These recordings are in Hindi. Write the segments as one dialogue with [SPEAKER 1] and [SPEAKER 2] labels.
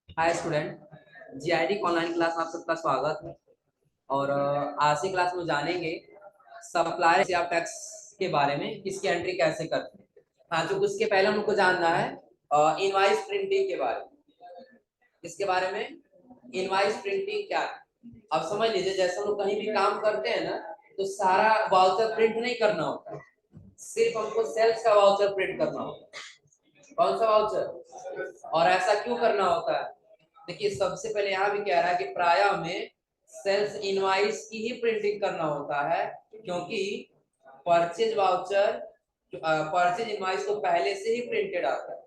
[SPEAKER 1] Hi student, GID online class में आप सबका स्वागत है। और आज की क्लास में जानेंगे सप्लायर या टैक्स के बारे में, इसकी एंट्री कैसे करते हैं। हाँ, जो उसके पहले हमको जानना है इनवॉइस प्रिंटिंग के बारे में। इसके बारे में इनवॉइस प्रिंटिंग क्या है, अब समझ लीजिए। जैसे हम लोग कहीं भी काम करते हैं ना, तो सारा वाउचर प्रिंट नहीं करना होता, सिर्फ हमको सेल्स का वाउचर प्रिंट करना होता है। कौन सा वाउचर, और ऐसा क्यों करना होता है? देखिए, सबसे पहले यहाँ भी कह रहा है कि प्राय में सेल्स इनवॉइस की ही प्रिंटिंग करना होता है, क्योंकि परचेज वाउचर, परचेज इनवॉइस तो पहले से ही प्रिंटेड आता है।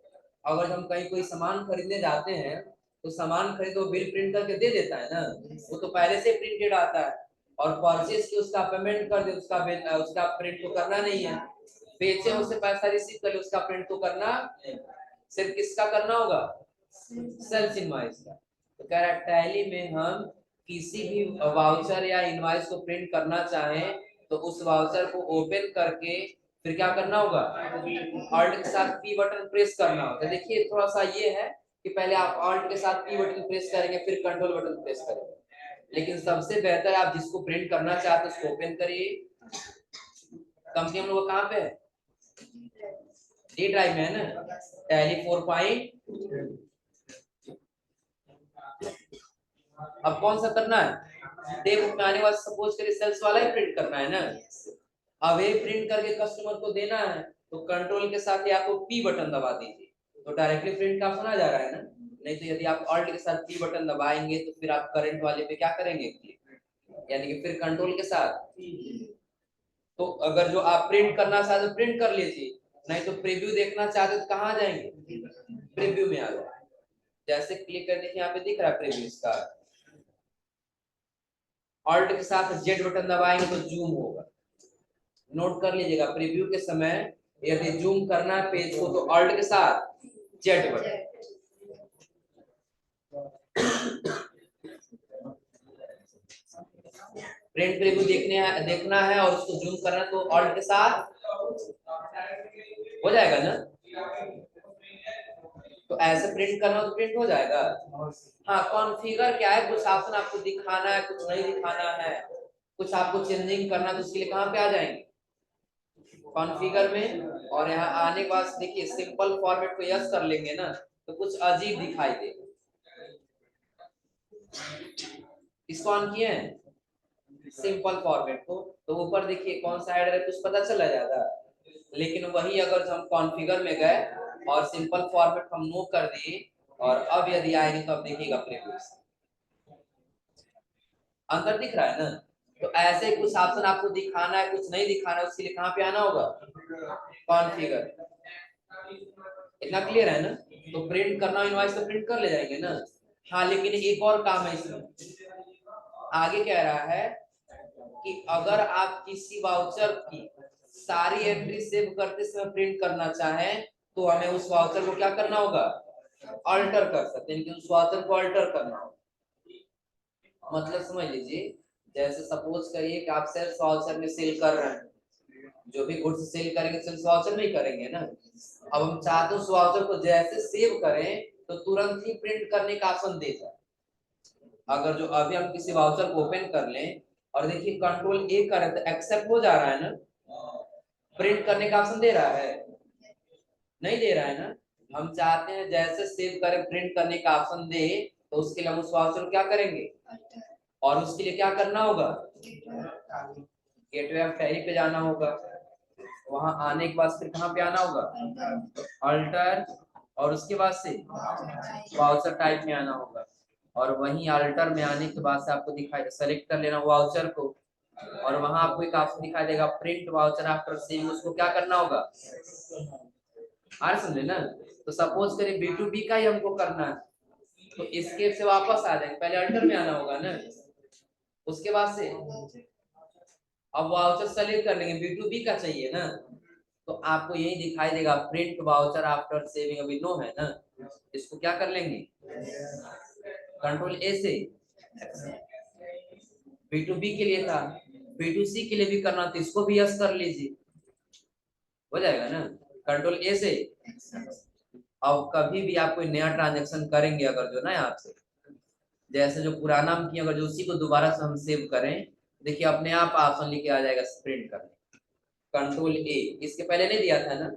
[SPEAKER 1] अगर हम कहीं कोई सामान खरीदने जाते हैं तो सामान खरीद वो बिल प्रिंट करके दे देता है ना, वो तो पहले से प्रिंटेड आता है। और परचेज की उसका पेमेंट कर दे, उसका बिल, उसका प्रिंट तो करना नहीं है। बेचे उससे पैसा रिसीव कर ले, उसका प्रिंट तो करना, सिर्फ किसका करना होगा? सेल्स इनवॉइस का। तो कह रहा है टैली में हम किसी भी वाउचर या इनवॉइस को प्रिंट करना चाहें तो उस वाउचर को ओपन करके फिर क्या करना होगा? ऑल्ट के साथ पी बटन प्रेस करना होगा। देखिए, थोड़ा सा ये है कि पहले आप ऑल्ट के साथ पी बटन प्रेस करेंगे, फिर कंट्रोल बटन प्रेस करेंगे, लेकिन सबसे बेहतर आप जिसको प्रिंट करना चाहते हैं उसको ओपन करिए। कंपनी हम लोग कहाँ पे है? डी ड्राइव में है ना, टैली 4 अब कौन सा करना है? डे बुक में आने वाला सपोज करिए सेल्स वाला ही प्रिंट करना है ना। अब ये प्रिंट करके कस्टमर को देना है, तो कंट्रोल के साथ ही आपको पी बटन दबा दीजिए, तो डायरेक्टली प्रिंट का ऑप्शन आ जा रहा है ना। नहीं तो यदि आप ऑल्ट के साथ पी बटन दबाएंगे तो फिर आप करंट वाले पे क्या करेंगे, यानी कि फिर कंट्रोल के साथ। तो अगर जो आप प्रिंट करना चाहते हो प्रिंट कर लीजिए, नहीं तो प्रीव्यू देखना चाहते तो कहाँ जाएंगे? प्रीव्यू में आ जाए। जैसे क्लिक करने के यहाँ पे दिख रहा है प्रीव्यू का, ऑल्ट के साथ जेड बटन दबाएंगे तो जूम होगा। नोट कर लीजिएगा, प्रीव्यू के समय यदि जूम करना है पेज को तो ऑल्ट के साथ जेड बटन। प्रिंट प्रीव्यू देखना है और उसको जूम करना तो ऑल्ट के साथ हो जाएगा ना। तो ऐसे प्रिंट करना तो प्रिंट हो जाएगा। हाँ, कॉन्फ़िगर क्या है, कुछ ऑप्शन आपको दिखाना है, कुछ नहीं दिखाना है, कुछ आपको चेंजिंग करना, तो उसके लिए कहाँ पे आ जाएंगे? कॉन्फ़िगर में। और यहाँ आने के बाद देखिए सिंपल फॉर्मेट को यस कर लेंगे ना, तो कुछ अजीब दिखाई देगा। इसको ऑन किए हैं सिंपल फॉर्मेट को, तो ऊपर देखिए कौन सा हेडर है कुछ पता चला जाता। लेकिन वही अगर हम कॉन्फ़िगर में गए और सिंपल फॉर्मेट हम नो कर दिए और अब यदि आएंगे तो अब देखिएगा प्रीव्यू, अंतर दिख रहा है ना। तो ऐसे कुछ ऑप्शन आपको दिखाना है, कुछ नहीं दिखाना है, उसके लिए कहाँ पे आना होगा? कॉन्फ़िगर। इतना क्लियर है ना। तो प्रिंट करना इनवॉइस तो प्रिंट कर ले जाएंगे ना। हाँ, लेकिन एक और काम है इसमें, आगे कह रहा है कि अगर आप किसी वाउचर की सारी एंट्री सेव करते समय प्रिंट करना चाहें तो हमें उस वाउचर को क्या करना होगा? अल्टर कर सकते हैं, लेकिन उस वाउचर को अल्टर करना होगा। मतलब समझ लीजिए, जैसे सपोज करिए कि आप सेल्स वाउचर में सेल कर रहे हैं, जो भी गुड्स सेल करेंगे सेल्स वाउचर नहीं करेंगे ना। अब हम चाहते हैं उस वाउचर को जैसे सेव करें तो तुरंत ही प्रिंट करने का ऑप्शन दे जाए। अगर जो अभी हम किसी वाउचर को ओपन कर लें और देखिए कंट्रोल ए करें तो एक्सेप्ट हो जा रहा है ना, प्रिंट करने का ऑप्शन दे रहा है? नहीं दे रहा है ना। हम चाहते हैं जैसे सेव करें प्रिंट करने का ऑप्शन दे, तो उसके लिए हम उस वाउचर को क्या करेंगे, और उसके लिए क्या करना होगा? गेटवे ऑफ टैली पे जाना होगा। वहां आने के बाद फिर कहाँ पे आना होगा? अल्टर, और उसके बाद से वाउचर टाइप में आना होगा। और वहीं अल्टर में आने के बाद से आपको दिखाई सेलेक्ट कर लेना वाउचर को, और वहां आपको एक ऑप्शन दिखाई देगा प्रिंट वाउचर आफ्टर सेविंग, उसको क्या करना होगा? आ समझे ना। तो सपोज करिए B2B का ही हमको करना है, तो एस्केप से वापस आ जाएंगे, पहले अल्टर में आना होगा ना, उसके बाद से अब वाउचर सेलेक्ट कर लेंगे, B2B का चाहिए ना, तो आपको यही दिखाई देगा प्रिंट वाउचर आफ्टर सेविंग, अभी नो है ना, इसको क्या कर लेंगे? कंट्रोल ए से। B2B के लिए था, B2C के लिए भी करना तो इसको भी यस कर लीजिए, हो जाएगा ना। कंट्रोल ए से अब कभी भी आप कोई नया ट्रांजेक्शन करेंगे अगर जो ना आपसे, जैसे जो पुराना हम किए अगर जो उसी को दोबारा से हम सेव करें, देखिए अपने आप ऑप्शन लिखे आ जाएगा प्रिंट करने, कंट्रोल ए। इसके पहले नहीं दिया था ना,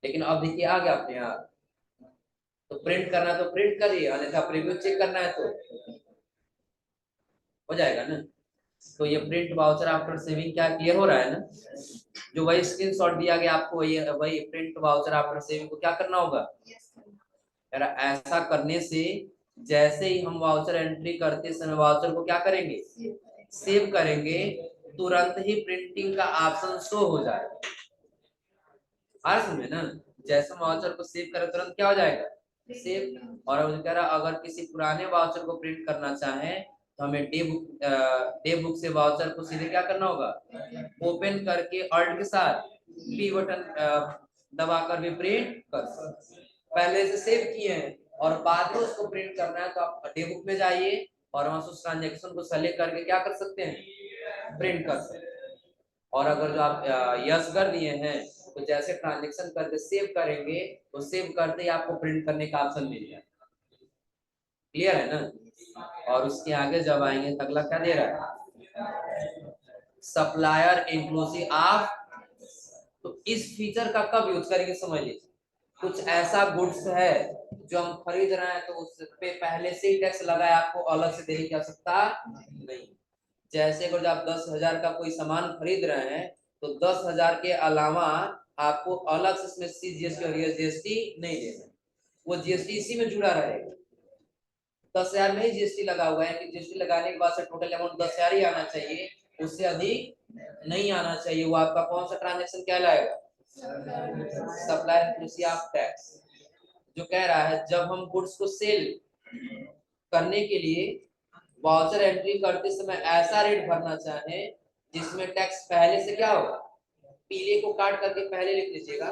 [SPEAKER 1] लेकिन अब देखिए आ गया अपने आप। तो प्रिंट करना है तो प्रिंट करिए, अन्यथा प्रीव्यू चेक करना है तो हो जाएगा ना। तो ये प्रिंट वाउचर आफ्टर सेविंग क्या क्लियर हो रहा है ना। जो वही स्क्रीनशॉट दिया गया आपको, ये वही प्रिंट वाउचर आफ्टर सेविंग को क्या करना होगा यार, ऐसा करने से जैसे ही हम वाउचर एंट्री करते समय वाउचर को क्या करेंगे, सेव करेंगे, तुरंत ही प्रिंटिंग का ऑप्शन शो हो जाएगा। आ समझे ना, जैसे वाउचर को सेव करें तुरंत क्या हो जाएगा, सेव। और अब कह रहा अगर किसी पुराने वाउचर को प्रिंट करना चाहे तो हमें डे बुक से वाउचर को सीधे क्या करना होगा, ओपन करके अल्ट के साथ पी बटन दबाकर भी प्रिंट कर सकते। पहले से सेव किए हैं और बाद में उसको प्रिंट करना है तो आप डे बुक में जाइए और वहां से उस ट्रांजेक्शन को सेलेक्ट करके क्या कर सकते हैं, प्रिंट कर सकते हैं। और अगर जो आप यस कर दिए हैं तो जैसे ट्रांजेक्शन करके सेव करेंगे तो सेव करते ही आपको प्रिंट करने का ऑप्शन मिल जाए। क्लियर है ना। और उसके आगे जब आएंगे तो अगला क्या दे रहा है, सप्लायर इंक्लूसिव ऑफ। तो इस फीचर का कब यूज करेंगे समझ लीजिए, कुछ ऐसा गुड्स है जो हम खरीद रहे हैं तो उस पे पहले से ही टैक्स लगा है, आपको अलग से देने की आवश्यकता नहीं। जैसे अगर आप 10,000 का कोई सामान खरीद रहे हैं तो 10,000 के अलावा आपको अलग से इसमें सीजीएसटी और जीएसटी नहीं देना, वो जीएसटी इसी में जुड़ा रहेगा। 10,000 में ही जीएसटी लगा हुआ है कि जीएसटी लगाने के बाद से टोटल अमाउंट 10,000 ही आना चाहिए, उससे अधिक नहीं आना चाहिए। वो आपका कौन सा ट्रांजेक्शन कहलाएगा, सप्लायर इंक्लूसिव ऑफ टैक्स। जो कह रहा है जब हम गुड्स को सेल करने के लिए वाउचर एंट्री करते समय ऐसा रेट भरना चाहे जिसमें टैक्स पहले से क्या होगा, पीले को काट करके पहले लिख लीजिएगा,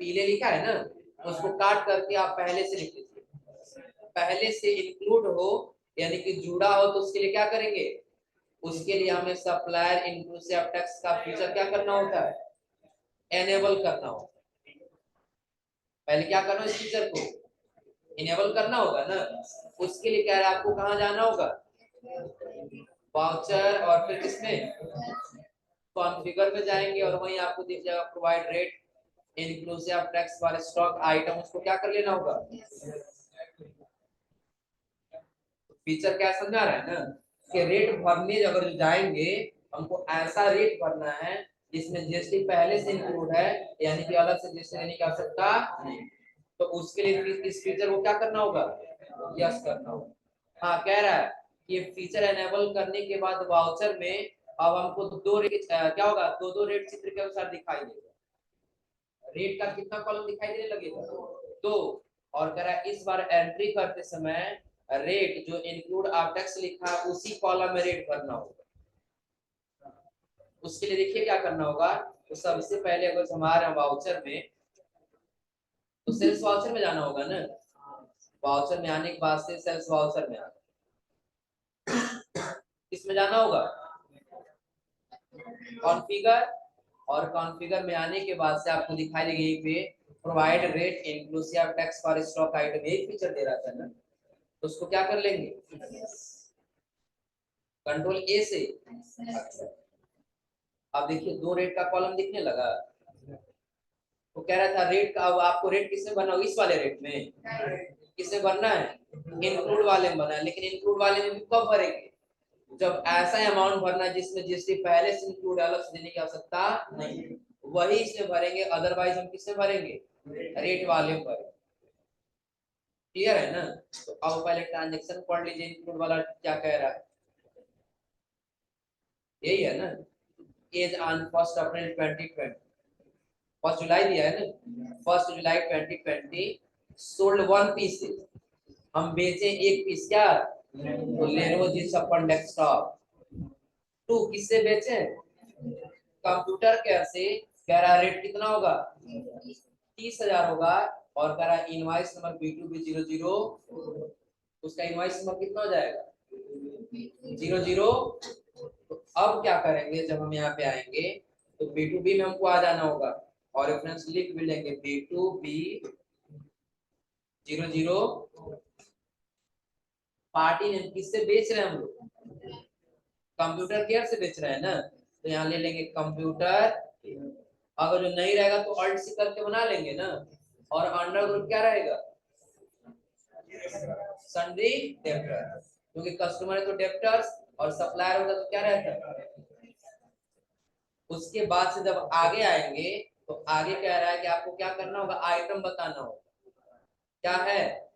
[SPEAKER 1] पीले लिखा है ना, उसको काट करके आप पहले से लिख लीजिए। पहले से इंक्लूड हो यानी कि जुड़ा हो तो उसके लिए क्या करेंगे, उसके लिए हमें सप्लायर इंक्लूसिव टैक्स का फीचर क्या करना होता है, एनेबल करना होगा। पहले क्या करना है, इस फीचर को इनेबल करना होगा ना। उसके लिए क्या है, आपको कहाँ जाना होगा, वाउचर और फिर किसमें, कॉन्फ़िगर में जाएंगे और वहीं आपको दिख जाएगा provide rate inclusive of tax for stock item, उसको क्या कर लेना होगा। फीचर क्या समझा रहा है ना कि रेट भरने अगर जाएंगे हमको ऐसा रेट भरना है जिसमें जीएसटी पहले से इंक्लूड है, यानी कि अलग से जीएसटी देने की आवश्यकता नहीं। तो उसके लिए इस फीचर को क्या करना होगा, यस करना होगा। हाँ कह रहा है कि ये फीचर एनेबल करने के बाद वाउचर में अब हमको दो रेट क्या होगा, दो दो रेट चित्र के अनुसार दिखाई देगा। रेट का कितना कॉलम दिखाई देने लगेगा, दो। और कह रहा है इस बार एंट्री करते समय रेट जो इंक्लूड ऑफ टैक्स लिखा है उसी कॉलम में रेट भरना होगा। उसके लिए देखिए क्या करना होगा, तो सबसे पहले अगर हमारे वाउचर में तो सेल्स वाउचर में जाना होगा ना, वाउचर में आने के बाद से सेल्स वाउचर में आना, इसमें जाना होगा कॉन्फ़िगर। और कॉन्फ़िगर में आने के बाद से आपको दिखाई देगी यहीं पे provide rate inclusive of tax for stock item, एक फीचर दे रहा था ना, तो उसको क्या कर लेंगे, कंट्रोल ए से। अच्छा अब देखिए दो रेट का कॉलम दिखने लगा, तो कह रहा था रेट का, अब आपको रेट किसमें भरना होगा, इस वाले रेट में किसमें भरना है, इंक्लूड वाले में भरना है। लेकिन इंक्लूड वाले में भी कब भरेंगे, जब ऐसा अमाउंट भरना है जिसमें जीएसटी पहले से इंक्लूड अलग से देने की आवश्यकता नहीं, वही इसमें भरेंगे। अदरवाइज हम किसमें भरेंगे, रेट वाले में भरेंगे। क्लियर है ना। तो अब पहले ट्रांजेक्शन पढ़ लीजिए, इंक्लूड वाला क्या कह रहा है, यही है ना, एज ऑन 1 अप्रैल 2020, 1 जुलाई दिया है ना, 1 जुलाई 2020 सोल्ड 1 पीस, हम बेचे 1 पीस क्या, तो लेनोवो जी56 डेस्कटॉप। 2 किससे बेचे, कंप्यूटर केयर से। कह रहा रेट कितना होगा, 30,000 होगा। और कह रहा इनवॉइस नंबर B2B00, उसका इनवॉइस नंबर कितना हो जाएगा, 00। तो अब क्या करेंगे, जब हम यहाँ पे आएंगे तो B2B में हमको आ जाना होगा, और रेफरेंस लिख भी लेंगे B2B00। पार्टी नेम किससे बेच रहे हैं हम लोग? कंप्यूटर केयर से बेच रहे हैं ना, तो यहाँ ले लेंगे कंप्यूटर। अगर जो नहीं रहेगा तो अल्ट सी करके बना लेंगे ना। और अंडर ग्रुप क्या रहेगा? सन्ड्री डेब्टर, क्योंकि कस्टमर है तो डेब्टर्स, और सप्लायर होता तो क्या रहता है? उसके बाद से जब आगे आएंगे तो आगे कह रहा है कि आपको क्या करना होगा, आइटम बताना होगा। क्या है?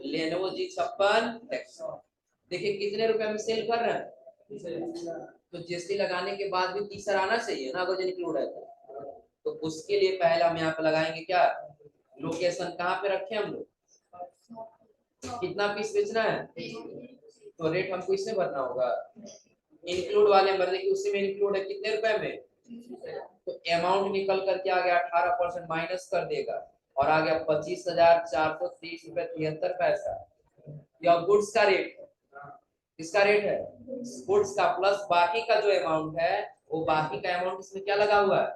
[SPEAKER 1] Lenovo G56 text. देखिए कितने रुपए में सेल कर रहे हैं, तो जीएसटी लगाने के बाद भी तीसरा आना चाहिए ना, अगर इंक्लूड है तो उसके लिए पहला हम यहाँ पे लगाएंगे क्या, लोकेशन कहाँ पे रखे हम लोग, कितना पीस बेचना है, तो रेट हमको इसमें भरना होगा। इंक्लूड वाले में देखिए उसी में इंक्लूड है कितने रुपए में, तो अमाउंट निकल करके आ गया 18% माइनस कर देगा और आ गया 25,430 रुपए 73 पैसा। यह गुड्स का रेट है, किसका रेट है, गुड्स का, प्लस बाकी का जो अमाउंट है वो बाकी का अमाउंट इसमें क्या लगा हुआ है,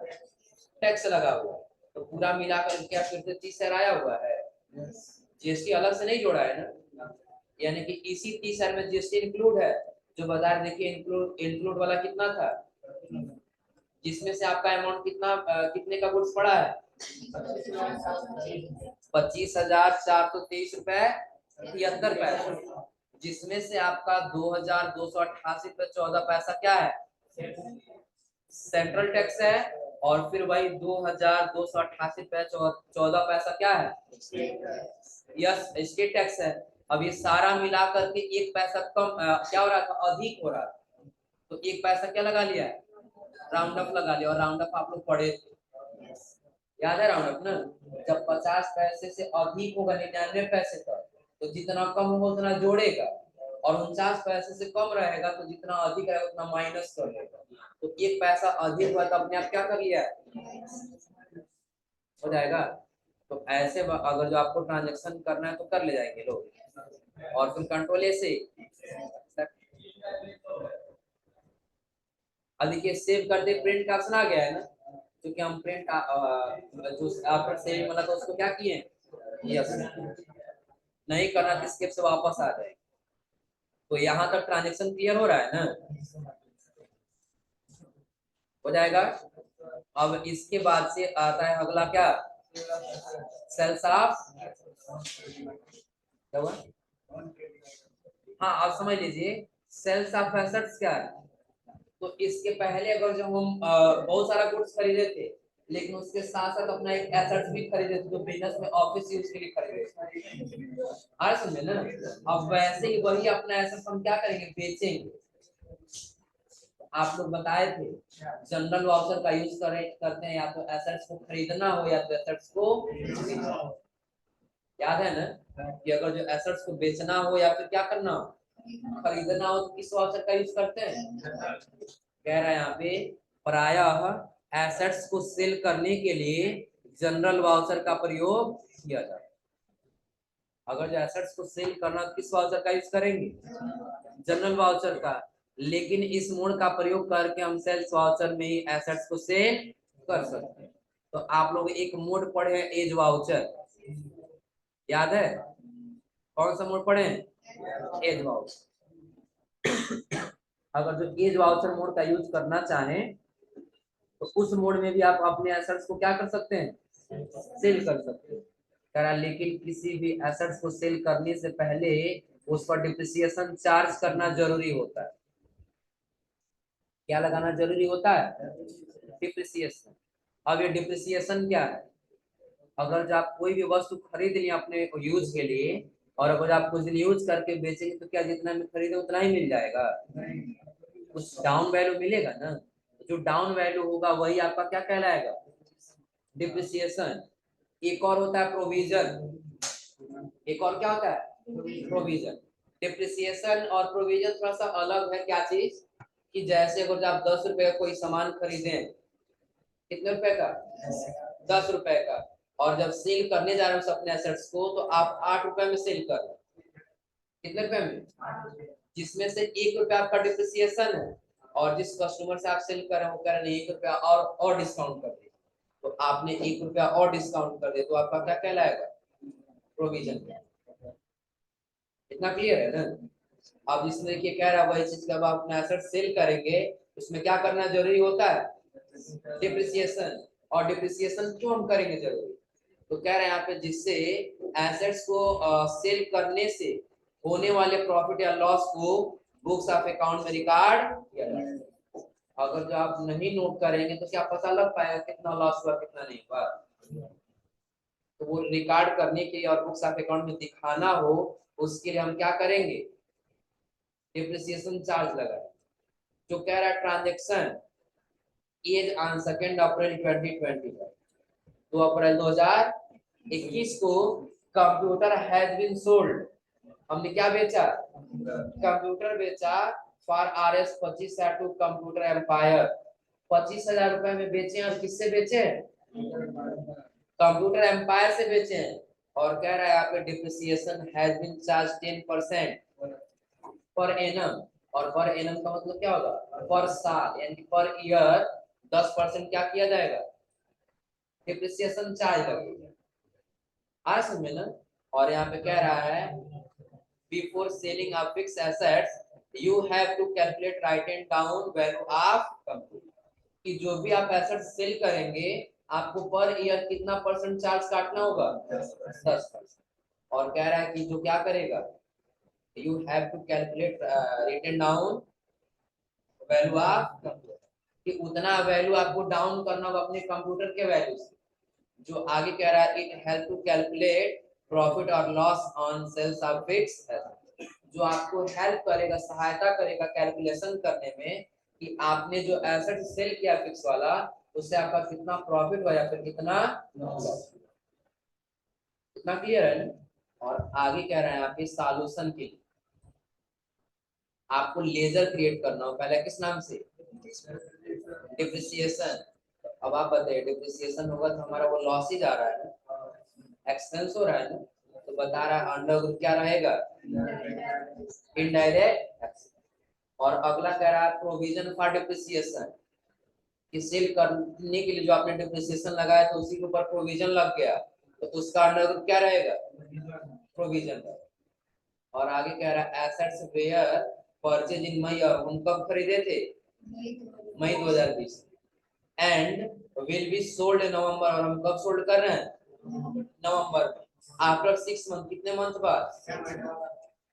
[SPEAKER 1] टैक्स लगा हुआ है। तो पूरा मिलाकर क्या फिर से 30 आया हुआ है, जीएसटी अलग से नहीं जोड़ा है ना, यानी कि इसी 30 में जीएसटी इंक्लूड है। जो बाजार देखिए इंक्लूड वाला कितना था, जिसमें से आपका अमाउंट कितना कितने का गुड्स पड़ा है, 25,423 रुपए 73 पैसे, जिसमें से आपका 2,288 रुपए 14 पैसा क्या है, सेंट्रल टैक्स है, और फिर वही 2,288 रुपए 14 पैसा क्या है, यस स्टेट टैक्स है। अब ये सारा मिला करके एक पैसा कम क्या हो रहा था, अधिक हो रहा था, तो एक पैसा क्या लगा लिया, राउंड अप लगा लिया। और राउंड अप आप लोग पढ़े, याद है राउंड अप ना, जब 50 पैसे से अधिक होगा 99 पैसे तक तो जितना कम होगा उतना जोड़ेगा, और 49 पैसे से कम रहेगा तो जितना अधिक रहेगा उतना माइनस कर देगा। तो एक पैसा अधिक हुआ तो अपने आप क्या कर लिया, हो जाएगा। तो ऐसे अगर जो आपको ट्रांजेक्शन करना है तो कर ले जाएंगे लोग, और फिर कंट्रोल ए से देखिए सेव करते प्रिंट का ऑप्शन आ गया है ना, क्योंकि हम प्रिंट जो आपका सेव वाला था उसको क्या किए, यस, नहीं करना तो स्केप से वापस आ जाए। तो यहाँ तक ट्रांजेक्शन क्लियर हो रहा है ना, हो जाएगा। अब इसके बाद से आता है अगला क्या, सेल्स ऑफ, हाँ आप समझ लीजिए सेल्स ऑफ एसेट्स क्या है। तो इसके पहले अगर जब हम बहुत सारा गुड्स खरीदे थे, लेकिन उसके साथ साथ अपना एक एसेट्स भी खरीदे थे, जो बिजनेस में ऑफिस यूज के लिए खरीदे थे, आ समझे ना। अब वैसे ही वही अपना एसेट्स हम क्या करेंगे, बेचेंगे। आप लोग बताए थे जनरल वाउचर का यूज करते हैं, या तो एसेट्स को खरीदना हो या तो एसेट्स को, याद है ना, कि अगर जो एसेट्स को बेचना हो या फिर क्या करना हो, खरीदना हो, तो किस वाउचर का यूज करते हैं, कह रहा है यहाँ पे प्रायः एसेट्स को सेल करने के लिए जनरल वाउचर का प्रयोग किया जाता है। अगर जो एसेट्स को सेल करना तो किस वाउचर का यूज करेंगे, जनरल वाउचर का। लेकिन इस मोड का प्रयोग करके हम सेल्स वाउचर में ही एसेट्स को सेल कर सकते हैं। तो आप लोग एक मोड पढ़े हैं एज वाउचर, याद है, कौन सा मोड पढ़े हैं, एज वाउचर। अगर जो एज वाउचर मोड का यूज करना चाहें तो उस मोड में भी आप अपने एसेट्स को क्या कर सकते हैं, सेल कर सकते हैं। करा, लेकिन किसी भी एसेट्स को सेल करने से पहले उस पर डिप्रिसिएशन चार्ज करना जरूरी होता है। क्या लगाना जरूरी होता है, डिप्रिसिएशन। अब ये डिप्रिसिएशन क्या है, अगर जो आप कोई भी वस्तु खरीद लिया अपने यूज के लिए, और अगर आप कुछ दिन यूज करके बेचेंगे तो क्या जितना में खरीदे उतना ही मिल जाएगा, कुछ डाउन वैल्यू मिलेगा ना। जो डाउन वैल्यू होगा वही आपका क्या कहलाएगा, डिप्रिसिएशन। एक और होता है प्रोविजन, एक और क्या होता है, प्रोविजन। डिप्रिसिएशन और प्रोविजन थोड़ा सा अलग है, क्या चीज, कि जैसे अगर आप 10 रुपए का कोई सामान खरीदे, कितने रुपए का, 10 रुपए का, और जब सेल करने जा रहे हो अपने एसेट्स को तो आप 8 रुपए में सेल कर रहे हो, कितने रुपए में, जिसमें से 1 रुपया आपका डिप्रिसिएशन है, और जिस कस्टमर से आप सेल कर रहे हो वो कह रहे हैं 1 रुपया और डिस्काउंट कर दिए, तो आपने 1 रुपया और डिस्काउंट कर दिया तो आपका क्या कहलाएगा? प्रोविजन। इतना क्लियर है ना? अब इसमें देखिए कह रहा है वही चीज, जब आप अपना एसेट सेल करेंगे उसमें क्या करना जरूरी होता है? डिप्रिसिएशन। और डिप्रिसिएशन क्यों हम करेंगे जरूरी? तो कह रहे हैं यहाँ पे जिससे एसेट्स को सेल करने से होने वाले प्रॉफिट या लॉस को बुक्स ऑफ अकाउंट में रिकॉर्ड किया जाए। अगर जो आप नहीं नोट करेंगे तो क्या पता लग पाएगा कितना लॉस हुआ कितना नहीं हुआ? तो वो रिकॉर्ड करने के लिए और बुक्स ऑफ अकाउंट में दिखाना हो, उसके लिए हम क्या करेंगे? डिप्रिसिएशन चार्ज लगाए। जो कह रहा है ट्रांजेक्शन एज ऑन 2 अप्रैल 2025, 2 अप्रैल 2021 को कंप्यूटर हैज बीन सोल्ड। हमने क्या बेचा? कंप्यूटर बेचा for RS 25 to Computer Empire. 25,000 रुपए में बेचे और किससे बेचे? कंप्यूटर एम्पायर से बेचे हैं। और कह रहा है यहाँ पे depreciation has been charge 10% per annum. और पर एनम का मतलब क्या होगा? पर साल, यानी पर ईयर 10% क्या किया जाएगा? डिप्रिसिएशन चार्ज लगेगा। आ समझ में ना? और यहाँ पे कह रहा है before selling of fix assets you have to calculate written down value of computer. कि जो भी आप एसेट सेल करेंगे आपको पर ईयर कितना परसेंट चार्ज काटना होगा? 10%। और कह रहा है कि जो क्या करेगा, you have to calculate written down value of computer, कि उतना वैल्यू आपको डाउन करना होगा अपने कंप्यूटर के वैल्यू से। जो आगे कह रहा है it help to calculate profit और loss on sales of fix asset, जो आपको हेल्प करेगा, सहायता करेगा कैलकुलेशन करने में कि आपने जो एसेट सेल किया फिक्स वाला उससे आपका कितना प्रॉफिट हुआ या फिर कितना लॉस। इतना क्लियर है ना? और आगे कह रहे हैं आपके सॉल्यूशन के लिए आपको लेजर क्रिएट करना हो, पहले किस नाम से? डिप्रिसिएशन। अब आप बताइए डिप्रिसिएशन होगा तो हमारा वो लॉस ही जा रहा है ना, एक्सपेंस हो रहा है ना। तो बता रहा है अंडर ग्रुप क्या रहेगा? इनडायरेक्ट। और अगला कह रहा है प्रोविजन फॉर डिप्रिसिएशन, कि सेल करने के लिए जो आपने डिप्रिसिएशन लगाया तो उसी के ऊपर प्रोविजन लग गया तो उसका अंडर ग्रुप क्या रहेगा? प्रोविजन। और आगे कह रहा है assets were purchase in May, और हम कब खरीदे थे? मई 2020। And will be sold in November, और हम कब सोल्ड कर रहे हैं? नवंबर में। आफ्टर 6 मंथ, कितने मंथ बाद?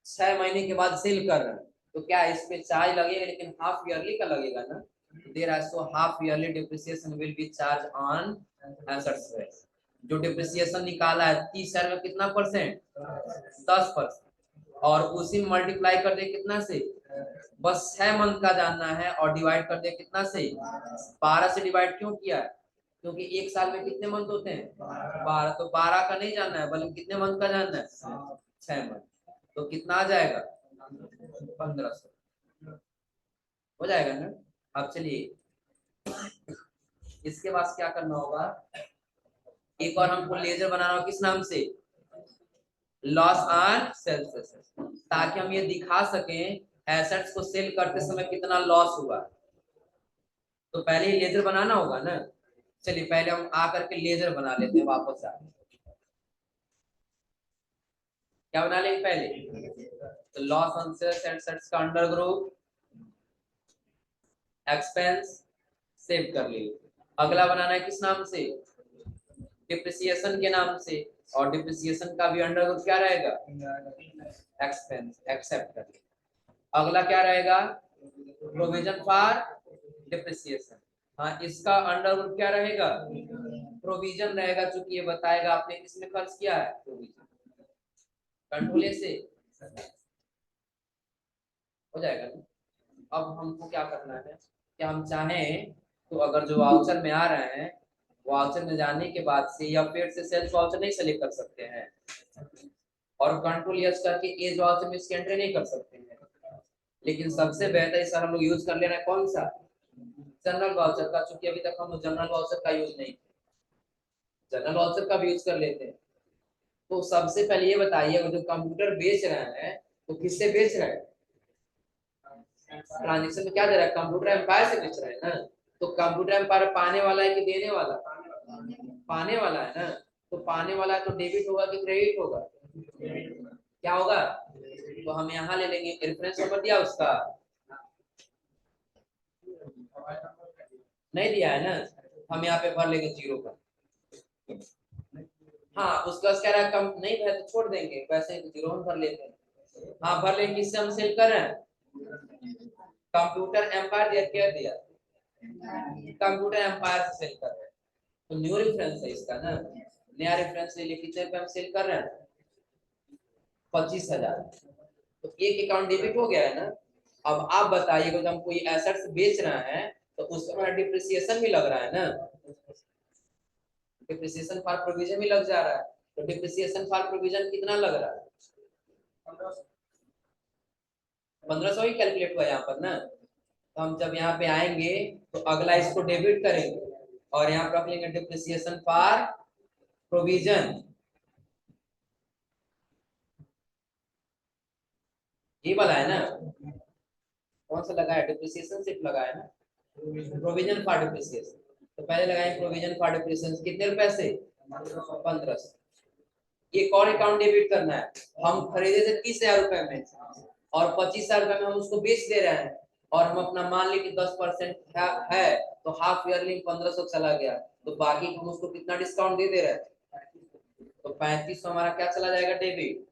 [SPEAKER 1] 6 महीने के बाद सेल कर रहे हैं। तो क्या इस पे चार्ज लगेगा? लेकिन हाफ ईयरली का लगेगा ना। There are so half yearly depreciation will be charge on assets. जो डिप्रिसिएशन निकाला है 30 साल में कितना परसेंट? 10%। और उसी में मल्टीप्लाई कर दे कितना से? बस 6 मंथ का जानना है और डिवाइड कर दे कितना से? 12 से डिवाइड क्यों किया? क्योंकि एक साल में कितने मंथ होते हैं? 12। तो 12 का नहीं जानना है बल्कि कितने मंथ का जानना है? 6 मंथ। तो कितना आ जाएगा? 1500 हो जाएगा ना? अब चलिए इसके बाद क्या करना होगा, एक और हमको लेजर बनाना होगा, किस नाम से? लॉस ऑन सेल्स एसेट्स, ताकि हम ये दिखा सकें एसेट्स को सेल करते समय कितना लॉस हुआ। तो पहले ही लेजर बनाना होगा ना। चलिए पहले हम आकर के लेजर बना लेते हैं वापस आ। क्या बना लेंगे पहले? तो लॉस ऑन सेल्स एसेट्स का अंडर ग्रुप एक्सपेंस सेव कर लीजिए। अगला बनाना है किस नाम से? डिप्रिसिएशन के नाम से। और डिप्रिसिएशन का भी अंडर ग्रुप क्या रहेगा? एक्सपेंस, एक्सेप्ट कर लीजिए। अगला क्या रहेगा? Provision for depreciation. हाँ, इसका अंडर ग्रुप क्या रहेगा? प्रोविजन रहेगा, चूंकि ये बताएगा आपने किसमें खर्च किया है, प्रोविजन। कंट्रोल से हो जाएगा ना। अब हमको क्या करना है कि हम चाहें तो अगर जो वाउचर में आ रहे हैं वाउचर में जाने के बाद से या फिर से सेल्स वाउचर नहीं सेलेक्ट कर सकते हैं और कंट्रोल यस करके एज वाउचर में इसकी एंट्री नहीं कर सकते हैं। लेकिन सबसे बेहतर सर हम लोग यूज कर ले रहे हैं कौन सा? जनरल वाउचर का, चूंकि अभी तक हम जनरल वाउचर का यूज नहीं, जनरल वाउचर का भी यूज कर लेते हैं। तो सबसे पहले ये बताइए जो कंप्यूटर बेच रहे हैं तो किससे बेच रहे हैं? ट्रांजेक्शन में क्या दे रहा है? कंप्यूटर एम्पायर से बेच रहे हैं ना। तो कंप्यूटर एम्पायर पाने वाला है कि देने वाला? पाने वाला है ना, तो पाने वाला है तो डेबिट होगा कि क्रेडिट होगा? क्या होगा? तो हम यहाँ ले लेंगे, रेफरेंस नंबर दिया उसका, नहीं दिया है ना, हम यहाँ पे भर लेंगे 0 का। हाँ उसका कह रहा है कम नहीं है तो छोड़ देंगे, वैसे ही तो 0 हम भर लेते हैं। हाँ भर लेंगे, किससे हम सेल कर रहे हैं? कंप्यूटर एम्पायर दिया, क्या दिया? कंप्यूटर एम्पायर से सेल कर रहे हैं, तो न्यू रेफरेंस है इसका ना, नया रेफरेंस ले लिए, कितने रुपए हम सेल कर रहे हैं? 25,000। तो एक अकाउंट डेबिट हो गया है ना। अब आप बताइए जब हम कोई एसेट्स बेच रहे हैं तो उसमें हमारा डिप्रिसिएशन भी लग रहा है ना, डिप्रिसिएशन फॉर प्रोविजन भी लग जा रहा है, तो डिप्रिसिएशन फॉर प्रोविजन कितना लग रहा है? 1500 ही कैलकुलेट हुआ यहाँ पर ना। तो हम जब यहाँ पे आएंगे तो अगला इसको डेबिट करेंगे और यहाँ पर रख लेंगे डिप्रिसिएशन फॉर प्रोविजन, ये वाला है ना। कौन सा लगा है? डिप्रिसिएशन सिर्फ लगा है ना, प्रोविजन फॉर डिप्रिसिएशन। तो पहले लगाएंगे प्रोविजन फॉर डिप्रिसिएशन, कितने रुपए से? 1500। एक और अकाउंट डेबिट करना है, हम खरीदे थे 30,000 रुपए में और 25,000 रुपए में हम उसको बेच दे रहे हैं, और हम अपना मान ली कि 10% है तो हाफ ईयरली 1500 चला गया, तो बाकी हम उसको कितना डिस्काउंट दे दे रहे हैं? तो 3500 हमारा क्या चला जाएगा? Debit.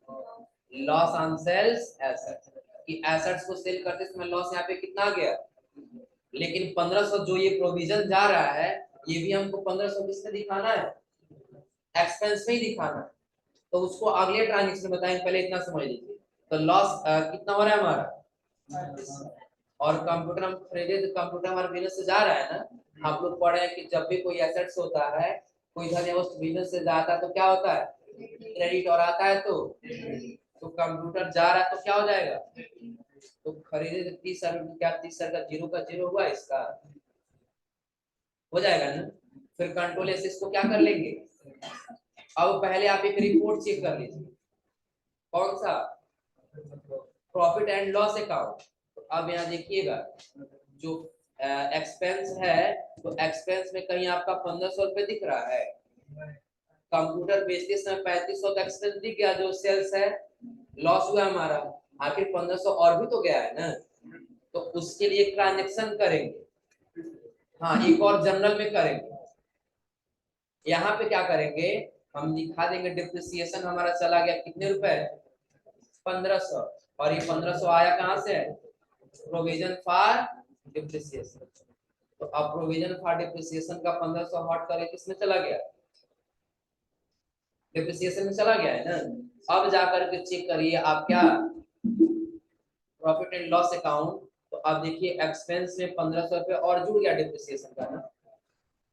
[SPEAKER 1] Loss on sales assets, कि एसेट्स को सेल करते समय लॉस यहाँ पे कितना आ गया? लेकिन 1500 जो ये प्रोविजन जा रहा है, ये भी हमको 1500 किसमें दिखाना है? एक्सपेंस में ही दिखाना है। तो उसको अगले ट्रांजेक्शन बताएंगे, पहले इतना समझ लीजिए। तो लॉस कितना हो रहा है हमारा? और कंप्यूटर हम खरीदे तो कंप्यूटर हमारे बिजनेस से जा रहा है ना। आप लोग पढ़े हैं कि जब भी कोई एसेट्स होता है, कोई धन वस्तु बिजनेस से जाता है तो क्या होता है? क्रेडिट, और आता है तो कंप्यूटर जा रहा है तो क्या हो जाएगा? तो खरीदे तो 30,000 क्या 30,000 का 0 का 0 हुआ, इसका हो जाएगा ना। फिर कंट्रोल एस इसको क्या कर लेंगे? अब पहले आप एक रिपोर्ट चेक कर लीजिए, कौन सा? Profit and loss account. तो अब यहाँ देखिएगा, जो एक्सपेंस है, तो एक्सपेंस में कहीं आपका 1500 रुपए दिख रहा है, कंप्यूटर बेचते समय 3500 का एक्सपेंस दिख गया, जो सेल्स है, लॉस हुआ हमारा, आखिर 1500 और भी तो गया है ना। तो उसके लिए ट्रांजेक्शन करेंगे, हाँ एक और जनरल में करेंगे। यहाँ पे क्या करेंगे, हम दिखा देंगे डिप्रिसिएशन हमारा चला गया कितने रुपए? 1500। और ये 1500 आया कहाँ से? Provision for depreciation. तो अब प्रोविजन फॉर डिप्रिसिएशन का 1500 हॉट करे किसमें चला गया? डिप्रिसिएशन में चला गया है ना। अब जाकर के चेक करिए आप क्या, प्रॉफिट एंड लॉस अकाउंट। तो अब देखिए एक्सपेंस में 1500 रुपए और जुड़ गया डिप्रिसिएशन का ना।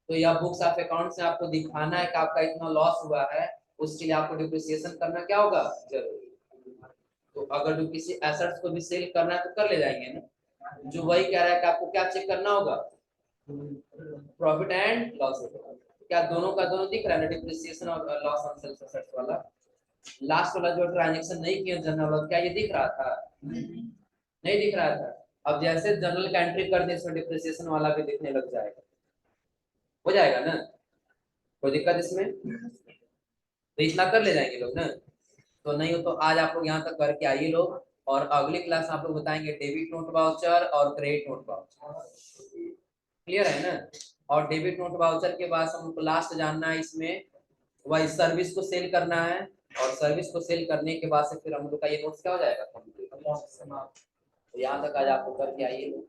[SPEAKER 1] तो यह बुक्स ऑफ अकाउंट से आपको दिखाना है कि आपका इतना लॉस हुआ है, उसके लिए आपको डिप्रिसिएशन करना क्या होगा? जरूरी। तो अगर जो किसी एसेट्स को भी सेल करना है तो कर ले जाएंगे ना। जो वही कह रहा है कि आपको क्या चेक करना होगा? Profit and loss account. क्या दोनों का दोनों दिख रहा है ना, डिप्रिसिएशन और लॉस ऑन सेल्स एसेट्स वाला। लास्ट वाला जो ट्रांजैक्शन नहीं किया जनरल वाला, क्या ये दिख रहा था? नहीं दिख रहा था। अब जैसे जनरल का एंट्री कर दे इसमें डिप्रिसिएशन वाला भी दिखने लग जाएगा, हो जाएगा ना, कोई दिक्कत इसमें? तो इतना कर ले जाएंगे लोग ना। तो नहीं हो तो आज आप लोग यहाँ तक करके आइए लोग, और अगली क्लास आप लोग बताएंगे डेबिट नोट वाउचर और क्रेडिट नोट वाउचर। क्लियर है ना। और डेबिट नोट वाउचर के बाद हमको लास्ट जानना है इसमें, वही सर्विस को सेल करना है, और सर्विस को सेल करने के बाद से फिर हम लोग का ये नोट्स क्या हो जाएगा कंप्लीट। तो यहाँ तक आज आपको करके आइए।